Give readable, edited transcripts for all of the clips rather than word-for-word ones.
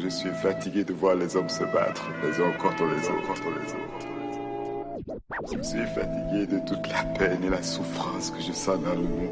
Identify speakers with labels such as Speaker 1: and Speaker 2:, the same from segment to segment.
Speaker 1: Je suis fatigué de voir les hommes se battre, les uns contre les autres, Je suis fatigué de toute la peine et la souffrance que je sens dans le monde.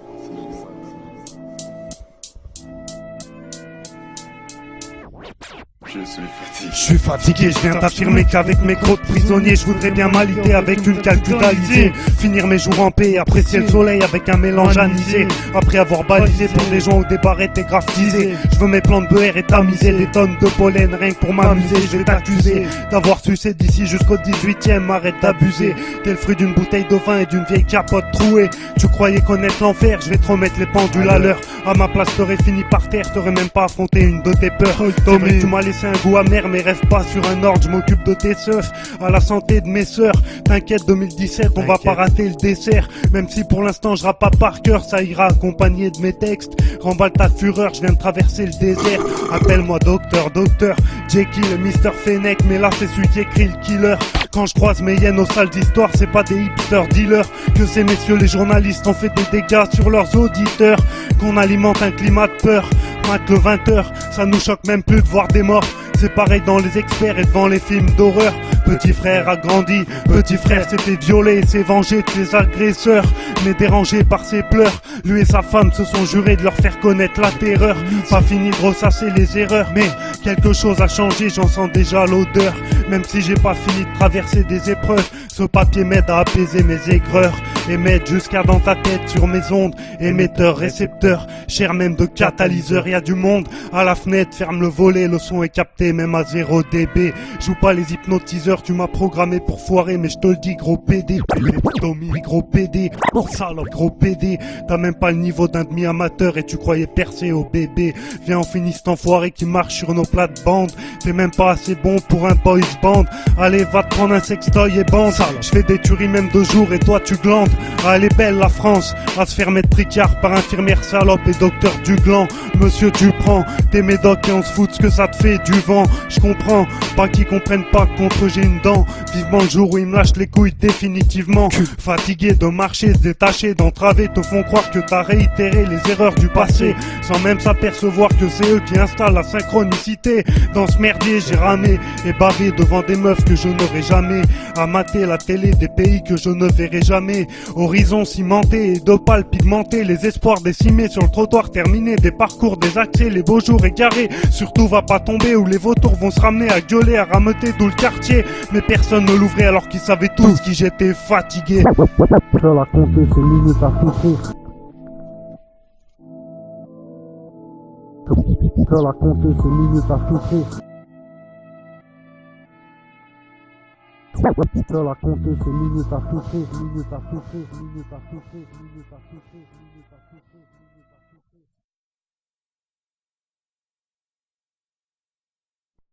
Speaker 1: Je
Speaker 2: suis fatigué, je viens t'affirmer qu'avec mes crocs de prisonnier, je voudrais bien m'aliter avec une calcul alizée. Finir mes jours en paix, apprécier le soleil avec un mélange anisé. Après avoir balisé pour des gens ou des barrettes et graftisé, je veux mes plans de beurre et tamiser des tonnes de pollen, rien que pour m'amuser. Je vais t'accuser d'avoir sucé d'ici jusqu'au 18ème, arrête d'abuser. T'es le fruit d'une bouteille de vin et d'une vieille capote trouée. Tu croyais connaître l'enfer, je vais te remettre les pendules à l'heure. À ma place t'aurais fini par terre, t'aurais même pas affronté une de tes peurs. Tommy, tu m'as laissé un goût amer, mais rêve pas sur un ordre, je m'occupe de tes seufs, à la santé de mes sœurs. T'inquiète 2017, on va pas rater le dessert. Même si pour l'instant je rappe pas par cœur, ça ira accompagné de mes textes. Remballe ta fureur, je viens de traverser le désert. Appelle-moi docteur, Jekyll, Mr. Fennec, mais là c'est celui qui écrit le killer. Quand je croise mes hyènes aux salles d'histoire, c'est pas des hipsters dealers, que ces messieurs les journalistes ont fait des dégâts sur leurs auditeurs, qu'on alimente un climat de peur. Mat le 20h, ça nous choque même plus de voir des morts. C'est pareil dans les experts et devant les films d'horreur. Petit frère a grandi, petit frère s'était violé et s'est vengé de ses agresseurs. Mais dérangé par ses pleurs, lui et sa femme se sont jurés de leur faire connaître la terreur. Pas fini de ressasser les erreurs, mais quelque chose a changé, j'en sens déjà l'odeur. Même si j'ai pas fini de traverser des épreuves, ce papier m'aide à apaiser mes aigreurs et m'aide jusqu'à dans ta tête sur mes ondes. Émetteur, récepteur, cher même de catalyseur, y a du monde à la fenêtre, ferme le volet, le son est capté même à 0 dB. Joue pas les hypnotiseurs, tu m'as programmé pour foirer, mais je te le dis gros PD. Tommy, gros PD, oh salope, gros PD. T'as même pas le niveau d'un demi-amateur et tu croyais percer au bébé. Viens on finit cet enfoiré qui marche sur nos plates-bandes. T'es même pas assez bon pour un boys band. Allez va te prendre un sextoy et bande. Je fais des tueries même de jour et toi tu glandes. Ah elle est belle la France, à se faire mettre tricard par infirmière salope et docteur du gland. Monsieur tu prends tes médocs et on se fout de ce que ça te fait du vent. Je comprends, pas qu'ils comprennent pas que contre eux j'ai une dent. Vivement le jour où ils me lâchent les couilles définitivement. Fatigué de marcher, se détacher, d'entraver, te font croire que t'as réitéré les erreurs du passé, sans même s'apercevoir que c'est eux qui installent la synchronicité. Dans ce merdier j'ai ramé et bavé devant des meufs que je n'aurai jamais. À mater la télé des pays que je ne verrai jamais. Horizon cimenté et d'opales pigmenté, les espoirs décimés sur le trottoir terminé, des parcours désaxés, les beaux jours égarés. Surtout va pas tomber où les vautours vont se ramener à gueuler, à rameuter tout le quartier. Mais personne ne l'ouvrait alors qu'ils savaient tous qui j'étais fatigué.
Speaker 3: Je la compter ces minutes à souffrir. Je la compter ces minutes à souffrir. Je la compter ces minutes à souffrir, minutes à souffrir, minutes à souffrir, minutes à souffrir, minutes à souffrir.